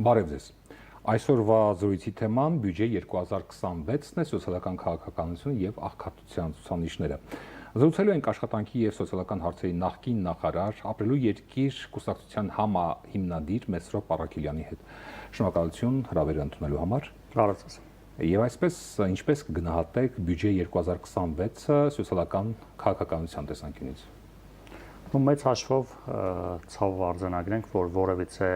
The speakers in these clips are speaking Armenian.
Բարև ձեզ։ Այսօրվա զրույցի թեման բյուջե 2026-ն է, սոցիալական քաղաքականությունը եւ աղքատության ցուցանիշները։ Զրուցելու ենք աշխատանքի եւ սոցիալական հարցերի նախկին նախարար, ապրելու երկիր կուսակցության համահիմնադիր Մեսրոպ Առաքելյանի հետ։ Շնորհակալություն հրավերը ընդունելու համար։ Բարև ձեզ։ Եվ այսպես ինչպես կգնահատեք բյուջե 2026-ը սոցիալական քաղաքականության տեսանկյունից։ Մեծ հաշվով ցավ արձանագրենք, որ որևիցե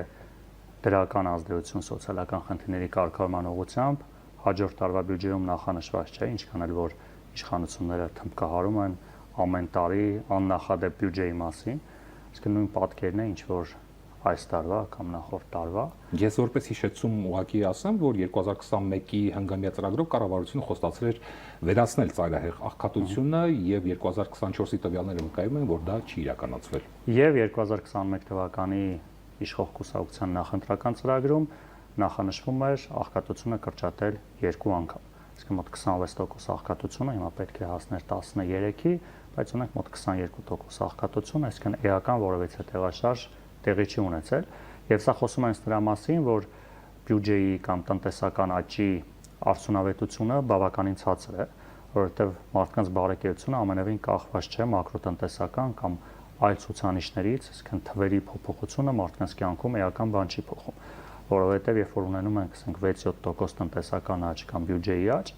դրական ազդեցություն սոցիալական խնդիրների կարգավորման ուղղությամբ հաջորդ տարվա բյուջեում նախանշված չէ, ինչքան էլ որ իշխանությունները թմբկահարում են ամեն տարի աննախադեպ բյուջեի մասին, իսկ նույն պատկերն է ինչ որ այս տարվա կամ նախորդ տարվա։ Ես որպես հիշեցում ուղղակի ասեմ, որ 2021-ի հնգամյա ծրագրով կառավարությունը խոստացել էր վերացնել ծայրահեղ աղքատությունը եւ 2024-ի տվյալները վկայում են, որ դա չի իրականացվել։ Եվ 2021 թվականի իշխող կուսակցության նախընտրական ծրագրում նախանշվում էր աղքատությունը կրճատել 2 անգամ։ Իսկ մոտ 26% աղքատությունը հիմա պետք է հասներ 13-ի, բայց ունենք մոտ 22% աղքատություն, այսինքն էական որևիցե տեղաշարժ տեղի չի ունեցել, եւ սա խոսում է նրա մասին, որ բյուջեի կամ տնտեսական աճի արդյունավետությունը բավականին ցածր է, որովհետեւ մարդկանց բարեկեցությունը ամենևին կախված չէ մակրոտնտեսական կամ այլ ցուցանիշներից, այսինքն թվերի փոփոխությունը մարդկանց կյանքում էական բան չի փոխում, որովհետեւ երբ որ ունենում ենք, ասենք 6-7% տնտեսական աճ կամ բյուջեի աճ,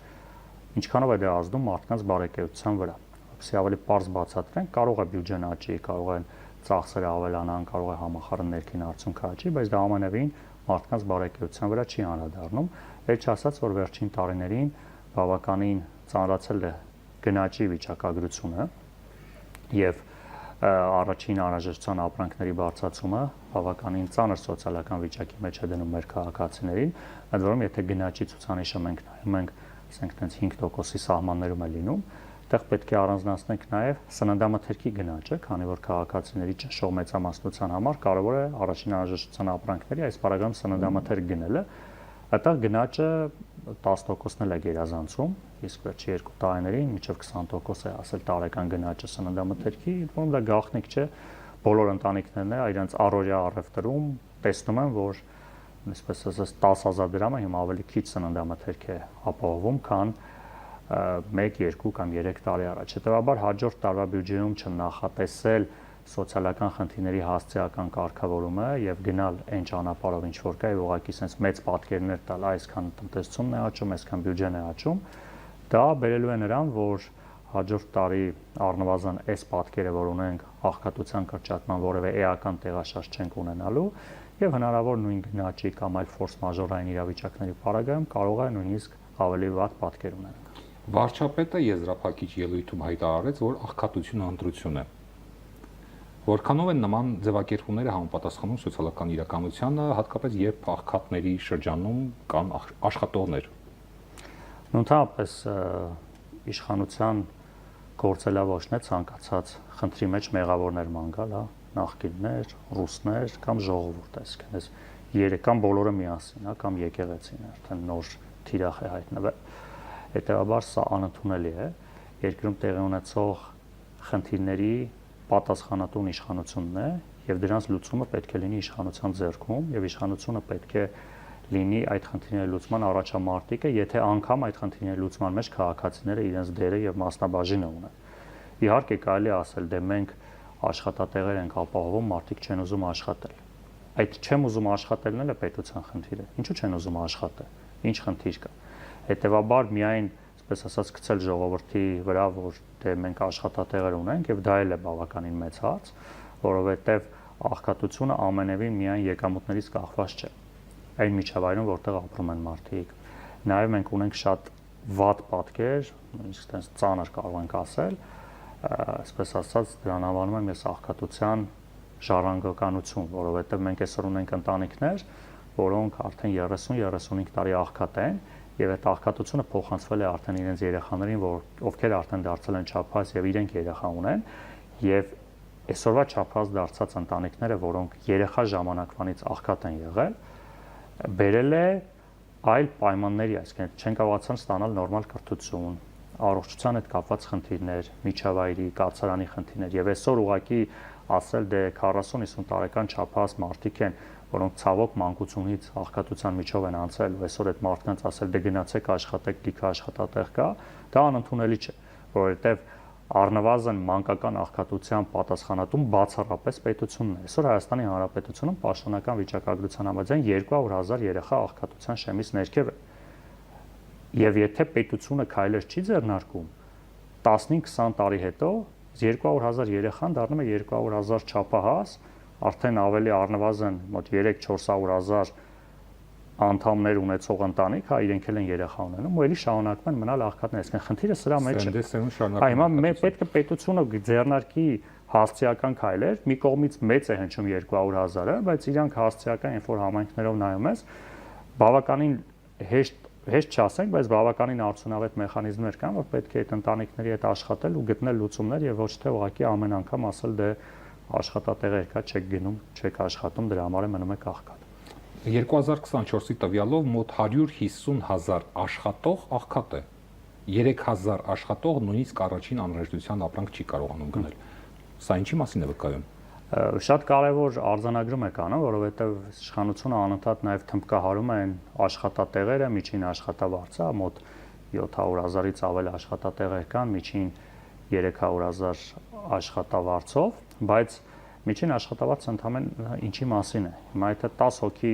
ինչքանով է դա ազդում մարդկանց բարեկեցության վրա։ Որպեսզի ավելի པարզ բացատրենք, կարող է բյուջեն աճի, կարող են ծախսերը ավելանան, կարող է համախառն ներքին արդյունքը աճի, բայց դա ամենևին մարդկանց բարեկեցության վրա չի անդրադառնում։ Վերջ ասած, որ վերջին տարիներին բավականին ծանրացել է գնաճի վիճակագրությունը եւ առաջին անհրաժեշտության ապրանքների բարձրացումը բավականին ծանր սոցիալական վիճակի մեջ է դնում մեր քաղաքացիներին, ընդ որում եթե գնաճի ցուցանիշը մենք նայում ենք, ասենք տենց 5%-ի սահմաններում է լինում, այդտեղ պետք է առանձնացնենք նաև սննդամթերքի գնաճը, քանի որ քաղաքացիների ճնշող մեծամասնության համար կարևոր է առաջին անհրաժեշտության ապրանքների այս բaragam սննդամթերք գնելը, այդտեղ գնաճը 10%-ն է գերազանցում, իսկ վերջի 2 տարիներին մինչև 20% է ասել տարեկան գնաճը սննդամթերքի, որոնք դա գաղտնիք չէ, բոլոր ընտանիքներն իրենց առօրյա առևտրում տեսնում են, որ այսպես ասած 10,000 դրամը հիմա ավելի քիչ սննդամթերք է ապահովում, քան 1, 2 կամ 3 տարի առաջ։ Հետևաբար հաջորդ տարվա բյուջեում չնախատեսել սոցիալական խնդիրների հասցեական կարգավորումը եւ գնալ այն ճանապարհով ինչ որ կա եւ ուղղակի sense մեծ պատկերներ տալ, այսքան տնտեսությունն է աճում, այսքան բյուջեն է աճում, դա բերելու է նրան, որ հաջորդ տարի առնվազն այս պատկերը, որ ունենք աղքատության կրճատման որևէ էական տեղաշարժ չենք ունենալու եւ հնարավոր նույն գնաճի կամ այլ ֆորս մաժորային իրավիճակների պարագայում կարող է նույնիսկ ավելի վատ պատկեր ունենալ։ Վարչապետը եզրափակիչ ելույթում հայտարարեց, որ աղքատությունը ընտրություն է։ Որքանով են նման ձևակերպումները համապատասխանում սոցիալական իրականությանը, հատկապես երբ աղքատների շրջանում կան աշխատողներ։ Ընդհանրապես իշխանության գործելավոշն է ցանկացած խնդրի մեջ մեղավորներ ման գալ, հա, նախկիններ, ռուսներ կամ ժողովուրդ, այսինքն այս երեկան բոլորը միասին, հա, կամ եկեղեցին, արդեն նոր թիրախ է հայտնվել։ Հետևաբար սա անընդունելի է, երկրում տեղի ունեցող խնդիրների պատասխանատուն իշխանությունն է եւ դրանց լուծումը պետք է լինի իշխանության ձեռքում եւ իշխանությունը պետք է լինի այդ խնդիրների լուծման առաջամարտիկը, եթե անգամ այդ խնդիրների լուծման մեջ քաղաքացիները իրենց դերը եւ մասնաբաժինը ունեն։ Իհարկե կարելի է ասել, դե մենք աշխատատեղեր ենք ապահովում, մարդիկ չեն ուզում աշխատել։ Այդ չեմ ուզում աշխատելն էլ է պետության խնդիրը։ Ինչու չեն ուզում աշխատել։ Ինչ խնդիր կա։ Հետևաբար միայն, այսպես ասած, գցել ժողովրդի վրա, որ դե մենք աշխատատեղեր ունենք եւ դա էլ է բավականին մեծ հարց, որովհետեւ աղքատությունը ամենևին միայն եկամուտներից կախված չէ։ Այն միջավայրում, որտեղ ապրում են մարդիկ։ Նաեւ մենք ունենք շատ վատ պատկեր, նույնիսկ այդպես ծանր կարող ենք ասել, այսպես ասած, դրան անվանում եմ ես աղքատության ժառանգականություն, որովհետեւ մենք այսօր ունենք ընտանիքներ, որոնք արդեն 30-35 տարի աղքատ են եւ այդ աղքատությունը փոխանցվել է արդեն իրենց երեխաներին, ովքեր արդեն դարձել են չափած եւ իրենք երեխա ունեն եւ այսօրվա չափած դարձած ընտանիքները, որոնք երեխա ժամանակվանից աղքատ են եղել, բերել է այլ պայմանների, այսինքն չեն կարողացան ստանալ նորմալ կրթություն, առողջության հետ կապված խնդիրներ, միջավայրի, կացարանի խնդիրներ եւ այսօր ուղղակի ասել դե 40-50 տարեկան չափած մարդիկ են, որոնք ցավոք մանկությունից աղքատության միջով են անցել, ու այսօր այդ մարդկանց ասել դե գնացեք աշխատեք, լիքը աշխատատեղ կա, դա անընդունելի չէ, որովհետև առնվազն մանկական աղքատության պատասխանատուն բացառապես պետությունն է։ Այսօր Հայաստանի Հանրապետությունում պաշտոնական վիճակագրության համաձայն 200,000 երեխա աղքատության շեմից ներքև է։ Եվ եթե պետությունը քայլեր չի ձեռնարկում, 15-20 տարի հետո 200,000 երեխան դառնում է 200,000 չափահաս, արդեն ավելի առնվազն մոտ 3-400,000 անդամներ ունեցող ընտանիք, հա, իրենք էլ են երեխա ունենում, ու էլի շարունակում են մնալ աղքատներ, այսինքն խնդիրը սրա մեջ է։ Հիմա պետք է պետությունը ձեռնարկի հասցեական քայլեր, մի կողմից մեծ է հնչում 200,000-ը, բայց իրանք հասցեական ինչ որ համայնքներով նայում ես, բավականին հեշտ չասենք, բայց բավականին արդյունավետ մեխանիզմներ կան, որ պետք է այդ ընտանիքների հետ աշխատել ու գտնել լուծումներ եւ ոչ թե ուղղակի ամեն անգամ ասել դե աշխատատեղեր կա, չեք գնում, չեք աշխատում, դրա համար է մնում եք աղքատ։ 2024-ի տվյալով մոտ 150,000 աշխատող աղքատ է։ 3,000 աշխատող նույնիսկ առաջին անհրաժեշտության ապրանք չի կարողանում գնել։ Սա ինչի մասին է վկայում։ Շատ կարևոր արձանագրում եք անում, որովհետև իշխանությունը անընդհատ նաև թմբկահարում են աշխատատեղերը, միջին աշխատավարձը, մոտ 700,000-ից ավել աշխատատեղեր կան, միջին 300,000 աշխատավարձով, բայց միջին աշխատավարձը ընդհանրապես ինչի մասին է։ Հիմա եթե 10 հոգի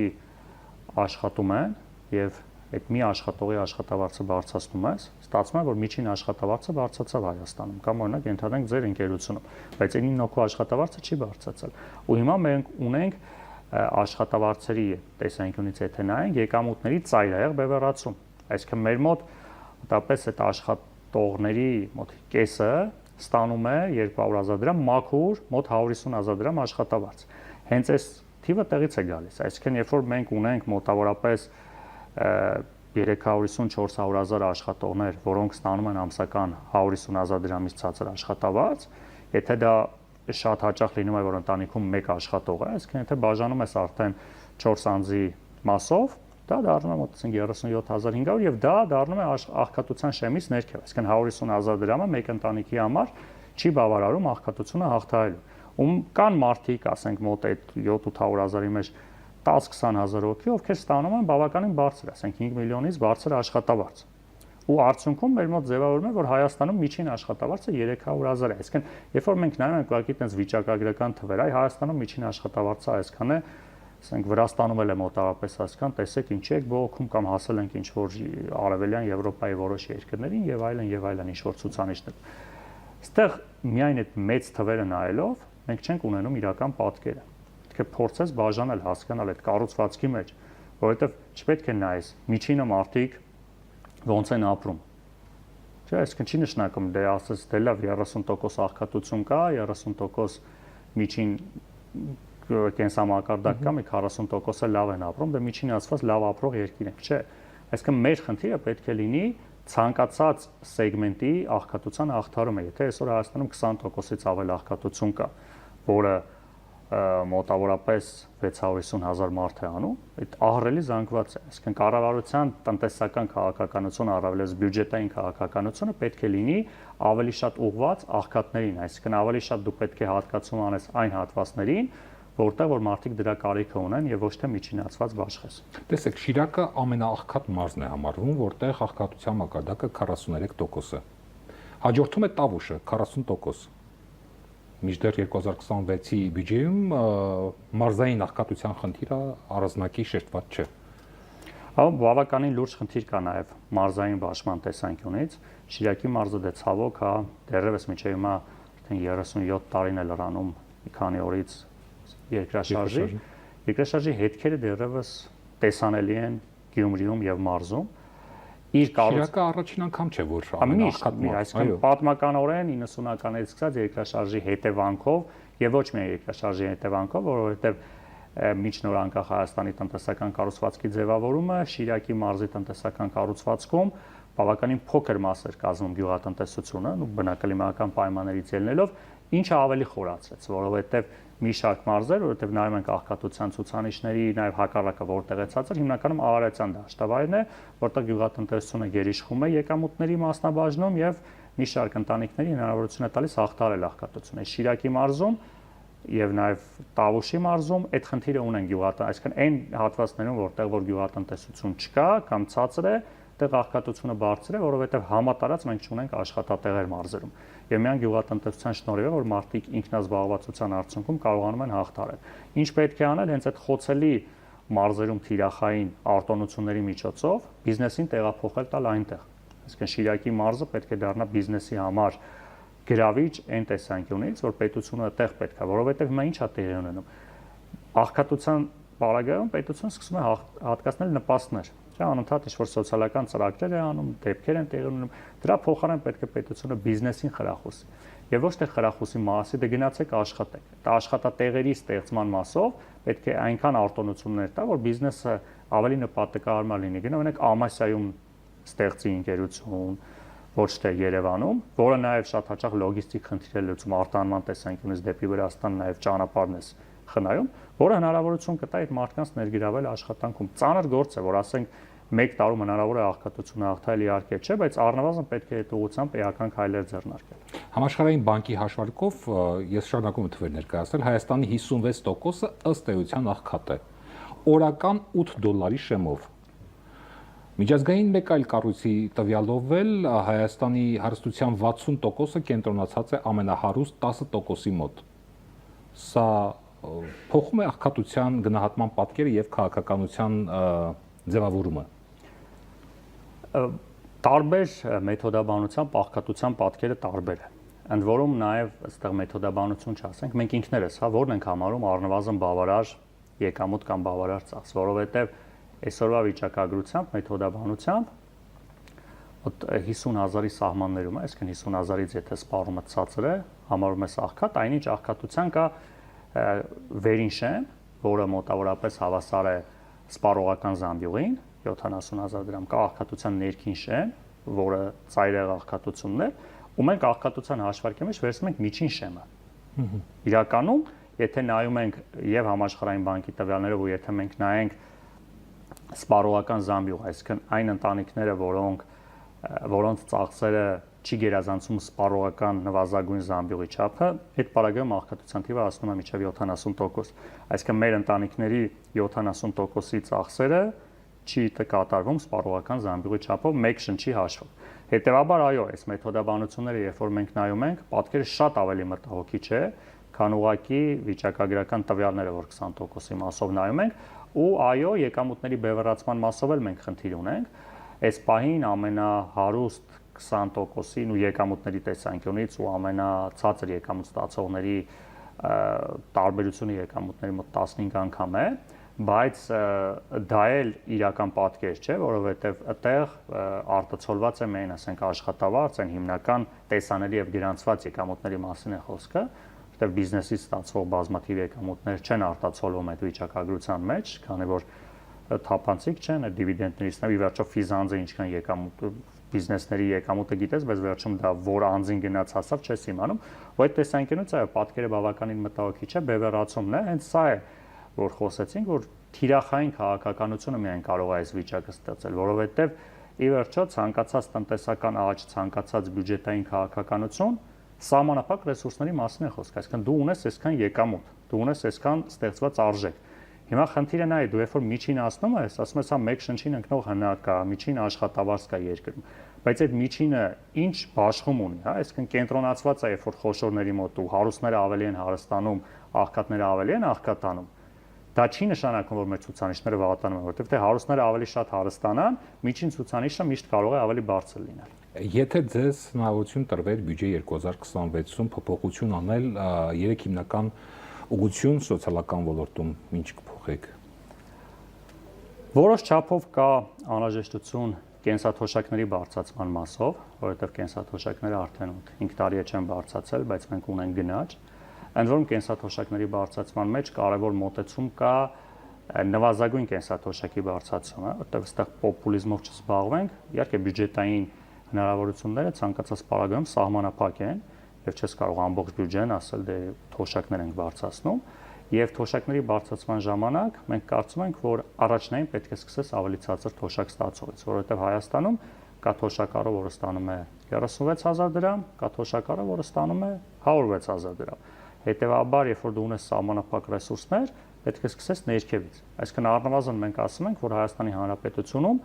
աշխատում են եւ այդ մի աշխատողի աշխատավարձը բարձրացնում ես, ստացվում է, որ միջին աշխատավարձը բարձրացավ Հայաստանում, կամ օրինակ ենթադրենք ձեր ընկերությունում, բայց այն 9 հոգու աշխատավարձը չի բարձրացել։ Ու հիմա մենք ունենք աշխատավարձերի տեսանկյունից եթե նայենք, եկամուտների ծայրահեղ բևեռացում։ Այսինքն մեր մոտ մոտավորապես այդ աշխատողների մոտ կեսը ստանում է 200,000 դրամ մաքուր, մոտ 150,000 դրամ աշխատավարձ։ Հենց այս թիվը տեղից է գալիս։ Այսինքն երբ որ մենք ունենք մոտավորապես 350-400,000 աշխատողներ, որոնք ստանում են ամսական 150,000 դրամից ցածր աշխատավարձ, եթե դա շատ հաճախ լինում է, որ ընտանիքում մեկ աշխատող է, այսինքն եթե բաժանում ես արդեն 4 անձի մասով, դա դառնում է մոտ 37,500 եւ դա դառնում է աղքատության շեմից ներքև, այսինքն 150,000 դրամը մեկ ընտանիքի համար չի բավարարում աղքատությունը հաղթահարելու։ Ու կան մարդիկ, ասենք մոտ այդ 7-800,000-ի մեջ 10-20,000 հոգի, ովքեր ստանում են բավականին բարձր, ասենք 5 միլիոնից բարձր աշխատավարձ։ Ու արդյունքում մեր մոտ ձևավորվում է, որ Հայաստանում միջին աշխատավարձը 300,000 է։ Այսինքն, երբ որ մենք նայում ենք ուղղակի այդպես վիճակագրական թվեր, այ Հայաստանում միջին աշխատավարձը այսքան է, ասենք Վրաստանում էլ է մոտավորապես այսքան, տեսեք ինչի եք բողոքում կամ հասել ենք ինչ որ արևելյան Եվրոպայի որոշ երկրներին եւ այլն ինչ որ ցուցանիշներ։ Այստեղ միայն այդ մեծ թվերը նայելով մենք չենք ունենում իրական պատկերը։ Փորձես բաժանել, հասկանալ այդ կառուցվածքի մեջ, որովհետև չպետք է նայես միջինը մարդիկ ոնց են ապրում։ Չէ, այսինքն չի նշանակում դե ասես դե լավ 30% աղքատություն կա, 30% միջին կենսամակարդակ կա, մի 40%-ը լավ են ապրում, դե միջին ասված լավ ապրող երկիր ենք, չէ։ Այսինքն մեր խնդիրը պետք է լինի ցանկացած սեգմենտի աղքատության հաղթարումը։ Եթե այսօր Հայաստանում 20%-ից ավել աղքատություն կա, որը մոտավորապես 650,000 մարդ է անում, այդ ահռելի զանգված է։ Այսինքն կառավարության տնտեսական քաղաքականությունը, առավելևս բյուջետային քաղաքականությունը պետք է լինի ավելի շատ ուղղված աղքատներին, այսինքն ավելի շատ դու պետք է հատկացում անես այն հատվածներին, որտեղ որ մարդիկ դրա կարիքը ունեն եւ ոչ թե միջինացված բաշխես։ Տեսեք, Շիրակը ամենաաղքատ մարզն է համարվում, որտեղ աղքատության մակարդակը 43% է։ Հաջորդում է Տավուշը 40%։ Մինչդեռ 2026-ի բյուջեում մարզային աղքատության խնդիրը առանձնակի շեշտված չէ։ Բավականին լուրջ խնդիր կա նաև մարզային բաշխման տեսանկյունից։ Շիրակի մարզը դե ցավոք, հա, դեռևս մինչև հիմա արդեն 37 տարին է լրանում մի քանի օրից երկրաշարժի հետքերը դեռևս տեսանելի են Գյումրիում եւ մարզում։ Շիրակը առաջին անգամ չէ, որ ամենաաղքատ մարզն է։ Այսինքն պատմականորեն 90-ականներից սկսած երկրաշարժի հետևանքով եւ ոչ միայն երկրաշարժի հետևանքով, որովհետեւ մինչ նոր անկախ Հայաստանի տնտեսական կառուցվածքի ձևավորումը Շիրակի մարզի տնտեսական կառուցվածքում բավականին փոքր մաս էր կազմում գյուղատնտեսությունը, ու բնակլիմայական պայմաններից ելնելով, ինչը ավելի խորացրեց, որովհետեւ մի շարք մարզեր, որովհետեւ նայում ենք աղքատության ցուցանիշների, նաեւ հակառակը որտեղ է ցածր, հիմնականում Արարատյան դաշտավայրն է, որտեղ գյուղատնտեսությունը գերիշխում է եկամուտների մասնաբաժնում եւ մի շարք ընտանիքների հնարավորություն է տալիս հաղթահարել աղքատությունը։ Շիրակի մարզում եւ նաեւ Տավուշի մարզում այդ խնդիրը ունեն այսինքն այն հատվածներում, որտեղ որ գյուղատնտեսություն չկա կամ ցածր է, այդտեղ աղքատությունը բարձր է, որովհետեւ համատարած մենք չունենք աշխատատեղեր մարզերում։ Եվ միայն գյուղատնտեսության շնորհիվ է, որ մարդիկ ինքնազբաղվածության արդյունքում կարողանում են հաղթահարել։ Ինչ պետք է անել, հենց այդ խոցելի մարզերում թիրախային արտոնությունների միջոցով բիզնեսին տեղափոխել տալ այնտեղ։ Այսինքն Շիրակի մարզը պետք է դառնա բիզնեսի համար գրավիչ այն տեսանկյունից, որ պետությունը այդտեղ պետք է, որովհետև հիմա ի՞նչ է տեղի ունենում։ Աղքատության պարագայում պետությունը սկսում է հատկացնել նպաստներ, չէ՞, անընդհատ ինչ-որ սոցիալական ծրագրեր է անում, դեպքեր են տեղի ունենում, դրա փոխարեն պետք է պետությունը բիզնեսին խրախուսի։ Եվ ոչ թե խրախուսի մասի, դե գնացեք աշխատեք։ Դա աշխատատեղերի ստեղծման մասով պետք է այնքան արտոնություններ տա, որ բիզնեսը ավելի նպատակահարմար լինի։ Գնանք Ամասիայում ստեղծի ընկերություն, ոչ թե Երևանում, որը նաև շատ հաճախ լոգիստիկ խնդիր է լուծում արտահանման տեսանկյունից դեպի Վրաստան նաև ճանապարհն է խնայում, որը հնարավորություն կտա այդ մարդկանց ներգրավել աշխատանքում։ Ծանր գործ է, որ ասենք 1 տարում հնարավոր է աղքատությունը հաղթահարել, իհարկե չէ, բայց առնվազն պետք է այդ ուղղությամբ էական քայլեր ձեռնարկել։ Համաշխարհային բանկի հաշվարկով ես շարունակում եմ թվեր ներկայացնել, Հայաստանի 56%-ը ըստ էության աղքատ է։ Օրական $8 շեմով։ Միջազգային մեկ այլ կառույցի տվյալով էլ Հայաստանի հարստության 60%-ը կենտրոնացած է ամենահարուստ 10%-ի մոտ։ Սա փոխում է աղքատության գնահատման պատկերը եւ քաղաքականության ձևավորումը։ Տարբեր մեթոդաբանությամբ աղքատության պատկերը տարբեր է։ Ընդ որում նաև այստեղ մեթոդաբանություն չասենք, մենք ինքներս, որն ենք համարում առնվազն բավարար եկամուտ կամ բավարար ծախս, որովհետև այսօրվա վիճակագրությամբ, մեթոդաբանությամբ 50,000-ի սահմաններում է, այսինքն 50,000-ից եթե սպառումը ցածր է, համարում ես աղքատ, այնինչ աղքատության կա վերին շեմ, որը մոտավորապես հավասար է սպառողական զամբյուղին, 70,000 դրամ, կա աղքատության ներքին շեմ, որը ծայրահեղ աղքատությունն է, ու մենք աղքատության հաշվարկի մեջ վերցնում ենք միջին շեմը։ Իրականում, եթե նայում ենք եւ համաշխարհային բանկի տվյալներով, ու եթե մենք նայենք սպառողական զամբյուղ, այսինքն այն ընտանիքները, որոնց ծախսերը չի գերազանցում սպառողական նվազագույն զամբյուղի չափը, այդ պարագայում աղքատության թիվը հասնում է մինչև 70%։ Այսինքն մեր ընտանիքների 70%-ի ծախսերը չի կատարվում սպառողական զամբյուղի չափով մեկ շնչի հաշվով։ Հետևաբար, այո, այս մեթոդաբանությունները, երբ որ մենք նայում ենք, պատկերը շատ ավելի մտահոգիչ է, քան ուղղակի վիճակագրական տվյալները, որ 20%-ի մասով նայում ենք, ու այո, եկամուտների բևեռացման մասով էլ մենք խնդիր ունենք։ Այս պահին ամենահարուստ 20%-ին ու եկամուտների տեսանկյունից ու ամենացածր եկամուտ ստացողների տարբերությունը եկամուտների մոտ 15 անգամ է, բայց դա էլ իրական պատկեր չէ, որովհետև այդտեղ արտացոլված է միայն, ասենք, աշխատավարձ, այն հիմնական տեսանելի եւ գրանցված եկամուտների մասին է խոսքը, որովհետև բիզնեսից ստացվող բազմաթիվ եկամուտներ չեն արտացոլվում այդ վիճակագրության մեջ, քանի որ թափանցիկ չեն, այդ դիվիդենդներից նաև ի վերջո ֆիզանձը ինչքան եկամուտ բիզնեսների եկամուտը գիտես, բայց վերջում դա որ անձին գնաց հասավ չես իմանում, ու այդ տեսանկյունից այո, պատկերը բավականին մտահոգիչ է, բևեռացումն է, հենց սա է, որ խոսեցինք, որ թիրախային քաղաքականությունը միայն կարող է այս վիճակը ստեղծել, որովհետև ի վերջո ցանկացած տնտեսական աճ, ցանկացած բյուջետային քաղաքականություն սահմանափակ ռեսուրսների մասին է խոսքը, այսինքն դու ունես այսքան եկամուտ, դու ունես այսքան ստեղծված արժեք։ Հիմա խնդիրը նա է, դու երբ որ միջին ասնում ես, ասում ես, հա մեկ շնչին ընկնող հնարք կա, միջին աշխատավարձ կա երկրում, բայց այդ միջինը ինչ բաշխում ունի, հա, այսինքն կենտրոնացված է, երբ որ խոշորների մոտ ու հարուստները ավելի են հարստանում, աղքատները ավելի են աղքատանում, դա չի նշանակում, որ մեր ցուցանիշները վատանում են, որովհետև թե հարուստները ավելի շատ հարստանան, միջին ցուցանիշը միշտ կարող է ավելի բարձր լինել։ Եթե ձեզ հնարավորություն տրվեր բյուջե 2026-ում փոփոխություն անել 3 հիմնական ուղղություն սոցիալական ոլորտում, ինչ կփոխեք։ Որոշ չափով կա անհրաժեշտություն կենսաթոշակների բարձրացման մասով, որովհետև կենսաթոշակները արդեն 5 տարի է չեն բարձրացել, բայց մենք ունենք գնաճ։ Ընդ որում կենսաթոշակների բարձրացման մեջ կարևոր մոտեցում կա նվազագույն կենսաթոշակի բարձրացումը, որտեղ այստեղ պոպուլիզմով չզբաղվենք, իհարկե բյուջետային հնարավորությունները ցանկացած պարագայում սահմանափակ են, եւ չես կարող ամբողջ բյուջեն ասել դե թոշակներ ենք բարձրացնում, եւ թոշակների բարձրացման ժամանակ մենք կարծում ենք, որ առաջնային պետք է սկսես ավելի ցածր թոշակ ստացողից, որովհետեւ Հայաստանում կա թոշակառու, որը ստանում է 36,000 դրամ, կա թոշակառու, որը ստանում է 106,000 դրամ։ Հետևաբար, երբ որ դու ունես սահմանափակ ռեսուրսներ, պետք է սկսես ներքևից։ Այսինքն առնվազն մենք ասում ենք, որ Հայաստանի Հանրապետությունում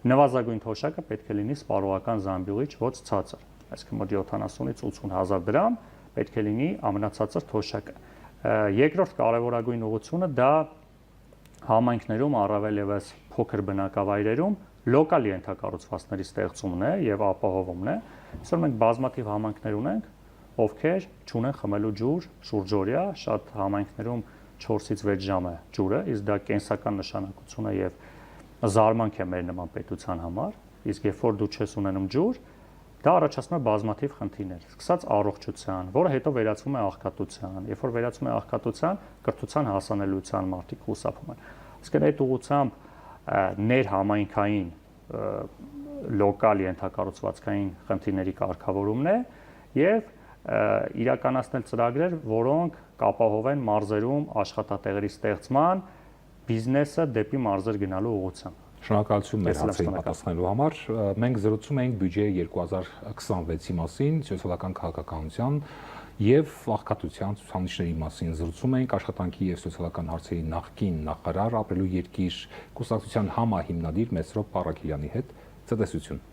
նվազագույն թոշակը պետք է լինի սպառողական զամբյուղից ոչ ցածր։ Այսինքն մոտ 70-ից 80,000 դրամ պետք է լինի ամենացածր թոշակը։ Երկրորդ կարևորագույն ուղղությունը դա համայնքներում, առավել ևս փոքր բնակավայրերում լոկալ ենթակառուցվածքների ստեղծումն է եւ ապահովումն է։ Այսօր մենք բազմաթիվ համայնքներ ունենք, ովքեր չունեն խմելու ջուր շուրջօրյա, շատ համայնքներում 4-ից 6 ժամ է ջուրը, իսկ դա կենսական նշանակություն է եւ զարմանք է մեր նման պետության համար, իսկ երբ որ դու չես ունենում ջուր, դա առաջացնում է բազմաթիվ խնդիրներ, սկսած առողջության, որը հետո վերածվում է աղքատության, երբ որ վերածվում է աղքատության, կրթության հասանելիության մարդիկ խուսափում են։ Իսկ այդ ուղղությամբ ներհամայնքային լոկալ ենթակառուցվածքային խնդիրների կարգավորումն է եւ իրականացնել ծրագրեր, որոնք կապահովեն մարզերում աշխատատեղերի ստեղծման, բիզնեսը դեպի մարզեր գնալու ուղղությամբ։ Շնորհակալություն մեր հարցերին պատասխանելու համար։ Մենք զրուցում էինք բյուջե 2026-ի մասին, սոցիալական քաղաքականության եւ աղքատության ցուցանիշների մասին։ Զրուցում էինք աշխատանքի եւ սոցիալական հարցերի նախկին նախարար, ապրելու երկիր կուսակցության համահիմնադիր Մեսրոպ Պարաքելյանի հետ։ Ցտեսություն։